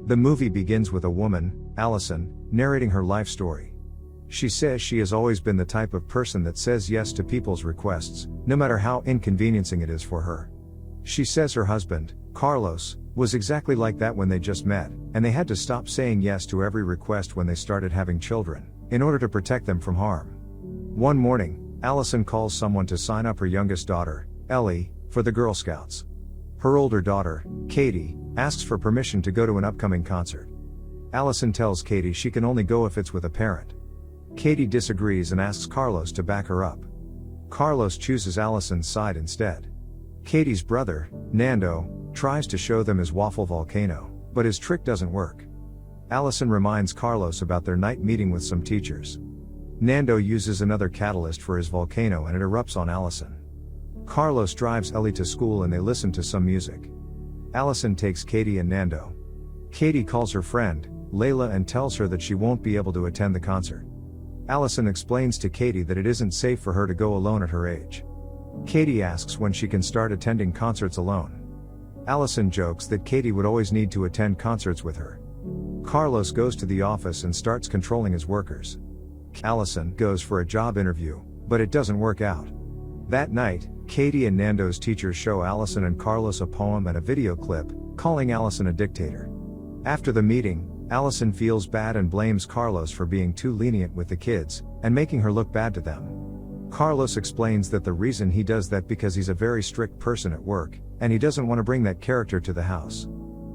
The movie begins with a woman, Allison, narrating her life story. She says she has always been the type of person that says yes to people's requests, no matter how inconveniencing it is for her. She says her husband, Carlos, was exactly like that when they just met, and they had to stop saying yes to every request when they started having children, in order to protect them from harm. One morning, Allison calls someone to sign up her youngest daughter, Ellie, for the Girl Scouts. Her older daughter, Katie, asks for permission to go to an upcoming concert. Allison tells Katie she can only go if it's with a parent. Katie disagrees and asks Carlos to back her up. Carlos chooses Allison's side instead. Katie's brother, Nando, tries to show them his waffle volcano, but his trick doesn't work. Allison reminds Carlos about their night meeting with some teachers. Nando uses another catalyst for his volcano and it erupts on Allison. Carlos drives Ellie to school and they listen to some music. Allison takes Katie and Nando. Katie calls her friend, Layla, and tells her that she won't be able to attend the concert. Allison explains to Katie that it isn't safe for her to go alone at her age. Katie asks when she can start attending concerts alone. Allison jokes that Katie would always need to attend concerts with her. Carlos goes to the office and starts controlling his workers. Allison goes for a job interview, but it doesn't work out. That night, Katie and Nando's teachers show Allison and Carlos a poem and a video clip, calling Allison a dictator. After the meeting, Allison feels bad and blames Carlos for being too lenient with the kids, and making her look bad to them. Carlos explains that the reason he does that because he's a very strict person at work, and he doesn't want to bring that character to the house.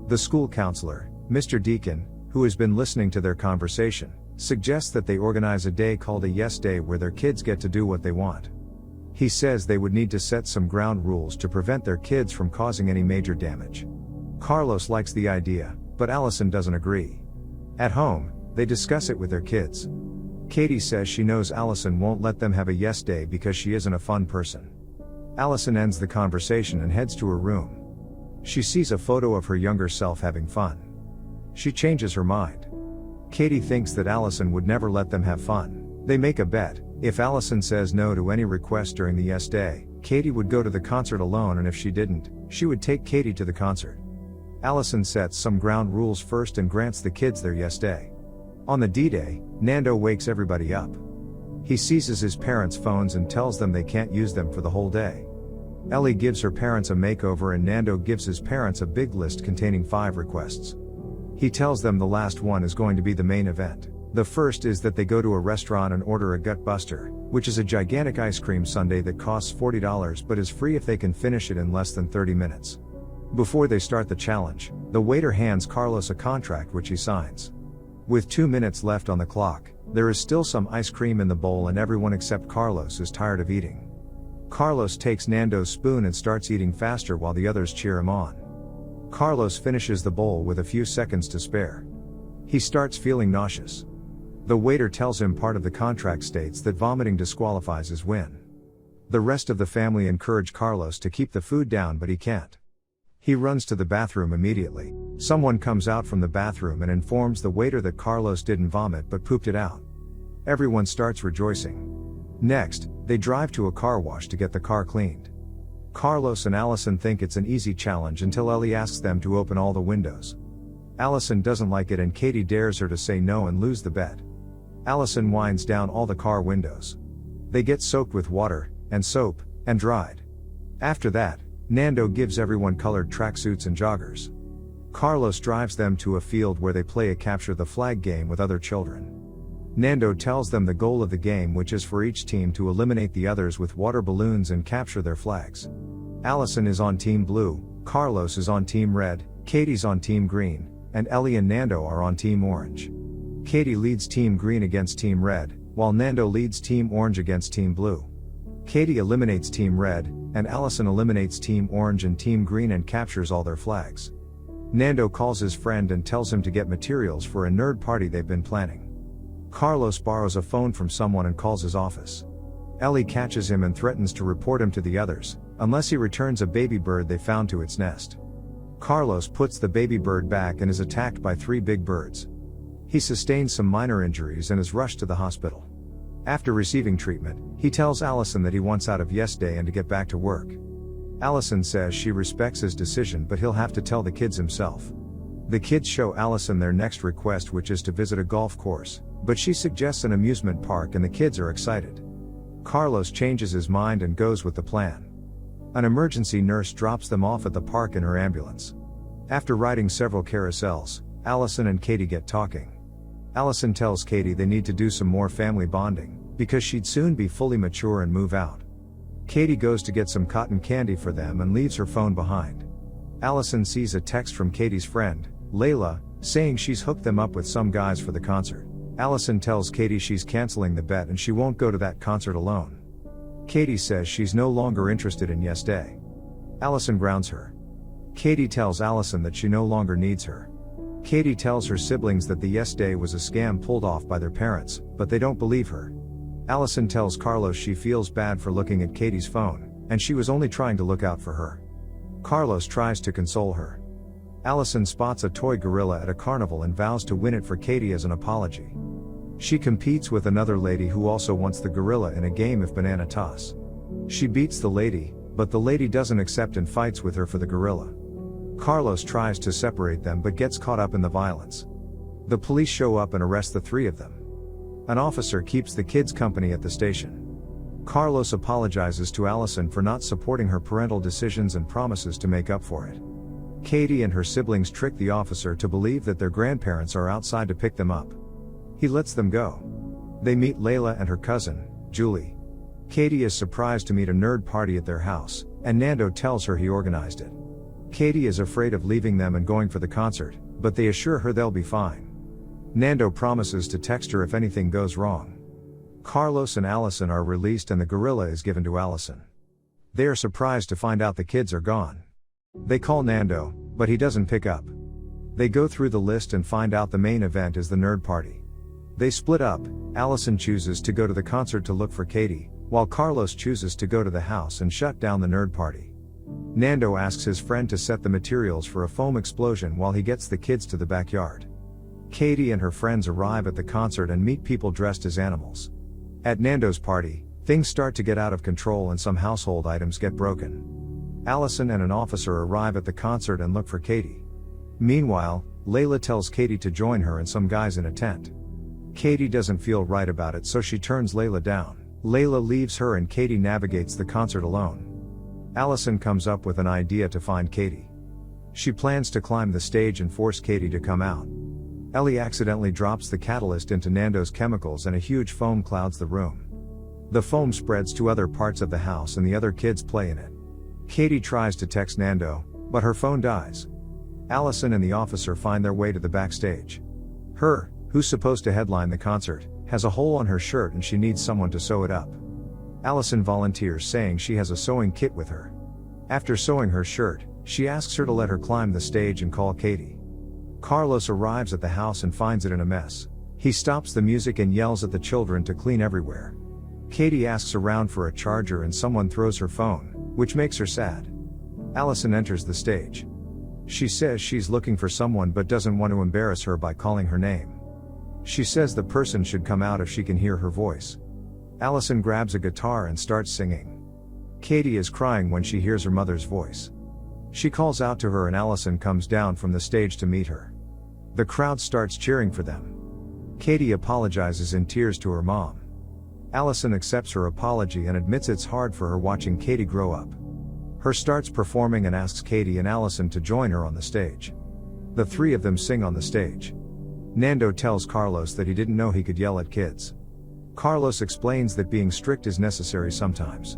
The school counselor, Mr. Deacon, who has been listening to their conversation, suggests that they organize a day called a Yes Day where their kids get to do what they want. He says they would need to set some ground rules to prevent their kids from causing any major damage. Carlos likes the idea, but Allison doesn't agree. At home, they discuss it with their kids. Katie says she knows Allison won't let them have a Yes Day because she isn't a fun person. Allison ends the conversation and heads to her room. She sees a photo of her younger self having fun. She changes her mind. Katie thinks that Allison would never let them have fun. They make a bet: if Allison says no to any request during the Yes Day, Katie would go to the concert alone, and if she didn't, she would take Katie to the concert. Allison sets some ground rules first and grants the kids their Yes Day. On the D-Day, Nando wakes everybody up. He seizes his parents' phones and tells them they can't use them for the whole day. Ellie gives her parents a makeover and Nando gives his parents a big list containing 5 requests. He tells them the last one is going to be the main event. The first is that they go to a restaurant and order a Gut Buster, which is a gigantic ice cream sundae that costs $40 but is free if they can finish it in less than 30 minutes. Before they start the challenge, the waiter hands Carlos a contract which he signs. With 2 minutes left on the clock, there is still some ice cream in the bowl and everyone except Carlos is tired of eating. Carlos takes Nando's spoon and starts eating faster while the others cheer him on. Carlos finishes the bowl with a few seconds to spare. He starts feeling nauseous. The waiter tells him part of the contract states that vomiting disqualifies his win. The rest of the family encourage Carlos to keep the food down, but he can't. He runs to the bathroom immediately. Someone comes out from the bathroom and informs the waiter that Carlos didn't vomit but pooped it out. Everyone starts rejoicing. Next, they drive to a car wash to get the car cleaned. Carlos and Allison think it's an easy challenge until Ellie asks them to open all the windows. Allison doesn't like it and Katie dares her to say no and lose the bet. Allison winds down all the car windows. They get soaked with water, and soap, and dried. After that, Nando gives everyone colored tracksuits and joggers. Carlos drives them to a field where they play a capture the flag game with other children. Nando tells them the goal of the game, which is for each team to eliminate the others with water balloons and capture their flags. Allison is on Team Blue, Carlos is on Team Red, Katie's on Team Green, and Ellie and Nando are on Team Orange. Katie leads Team Green against Team Red, while Nando leads Team Orange against Team Blue. Katie eliminates Team Red, and Allison eliminates Team Orange and Team Green and captures all their flags. Nando calls his friend and tells him to get materials for a nerd party they've been planning. Carlos borrows a phone from someone and calls his office. Ellie catches him and threatens to report him to the others, unless he returns a baby bird they found to its nest. Carlos puts the baby bird back and is attacked by 3 big birds. He sustains some minor injuries and is rushed to the hospital. After receiving treatment, he tells Allison that he wants out of Yes Day and to get back to work. Allison says she respects his decision but he'll have to tell the kids himself. The kids show Allison their next request, which is to visit a golf course, but she suggests an amusement park and the kids are excited. Carlos changes his mind and goes with the plan. An emergency nurse drops them off at the park in her ambulance. After riding several carousels, Allison and Katie get talking. Allison tells Katie they need to do some more family bonding, because she'd soon be fully mature and move out. Katie goes to get some cotton candy for them and leaves her phone behind. Allison sees a text from Katie's friend, Layla, saying she's hooked them up with some guys for the concert. Allison tells Katie she's canceling the bet and she won't go to that concert alone. Katie says she's no longer interested in Yes Day. Allison grounds her. Katie tells Allison that she no longer needs her. Katie tells her siblings that the Yes Day was a scam pulled off by their parents, but they don't believe her. Allison tells Carlos she feels bad for looking at Katie's phone, and she was only trying to look out for her. Carlos tries to console her. Allison spots a toy gorilla at a carnival and vows to win it for Katie as an apology. She competes with another lady who also wants the gorilla in a game of banana toss. She beats the lady, but the lady doesn't accept and fights with her for the gorilla. Carlos tries to separate them but gets caught up in the violence. The police show up and arrest the three of them. An officer keeps the kids company at the station. Carlos apologizes to Allison for not supporting her parental decisions and promises to make up for it. Katie and her siblings trick the officer to believe that their grandparents are outside to pick them up. He lets them go. They meet Layla and her cousin, Julie. Katie is surprised to meet a nerd party at their house, and Nando tells her he organized it. Katie is afraid of leaving them and going for the concert, but they assure her they'll be fine. Nando promises to text her if anything goes wrong. Carlos and Allison are released and the gorilla is given to Allison. They are surprised to find out the kids are gone. They call Nando, but he doesn't pick up. They go through the list and find out the main event is the nerd party. They split up. Allison chooses to go to the concert to look for Katie, while Carlos chooses to go to the house and shut down the nerd party. Nando asks his friend to set the materials for a foam explosion while he gets the kids to the backyard. Katie and her friends arrive at the concert and meet people dressed as animals. At Nando's party, things start to get out of control and some household items get broken. Allison and an officer arrive at the concert and look for Katie. Meanwhile, Layla tells Katie to join her and some guys in a tent. Katie doesn't feel right about it, so she turns Layla down. Layla leaves her and Katie navigates the concert alone. Allison comes up with an idea to find Katie. She plans to climb the stage and force Katie to come out. Ellie accidentally drops the catalyst into Nando's chemicals and a huge foam clouds the room. The foam spreads to other parts of the house and the other kids play in it. Katie tries to text Nando, but her phone dies. Allison and the officer find their way to the backstage. Her, who's supposed to headline the concert, has a hole on her shirt and she needs someone to sew it up. Allison volunteers, saying she has a sewing kit with her. After sewing her shirt, she asks her to let her climb the stage and call Katie. Carlos arrives at the house and finds it in a mess. He stops the music and yells at the children to clean everywhere. Katie asks around for a charger and someone throws her phone, which makes her sad. Allison enters the stage. She says she's looking for someone but doesn't want to embarrass her by calling her name. She says the person should come out if she can hear her voice. Allison grabs a guitar and starts singing. Katie is crying when she hears her mother's voice. She calls out to her and Allison comes down from the stage to meet her. The crowd starts cheering for them. Katie apologizes in tears to her mom. Allison accepts her apology and admits it's hard for her watching Katie grow up. Her starts performing and asks Katie and Allison to join her on the stage. The three of them sing on the stage. Nando tells Carlos that he didn't know he could yell at kids. Carlos explains that being strict is necessary sometimes.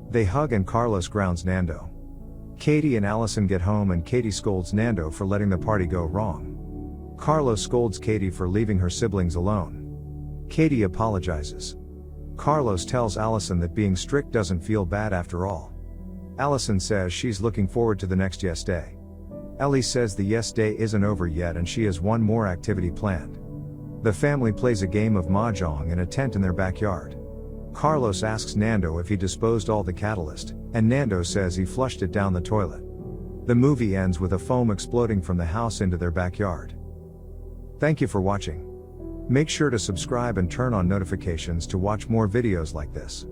They hug and Carlos grounds Nando. Katie and Allison get home and Katie scolds Nando for letting the party go wrong. Carlos scolds Katie for leaving her siblings alone. Katie apologizes. Carlos tells Allison that being strict doesn't feel bad after all. Allison says she's looking forward to the next Yes Day. Ellie says the Yes Day isn't over yet and she has one more activity planned. The family plays a game of mahjong in a tent in their backyard. Carlos asks Nando if he disposed all the catalyst, and Nando says he flushed it down the toilet. The movie ends with a foam exploding from the house into their backyard. Thank you for watching. Make sure to subscribe and turn on notifications to watch more videos like this.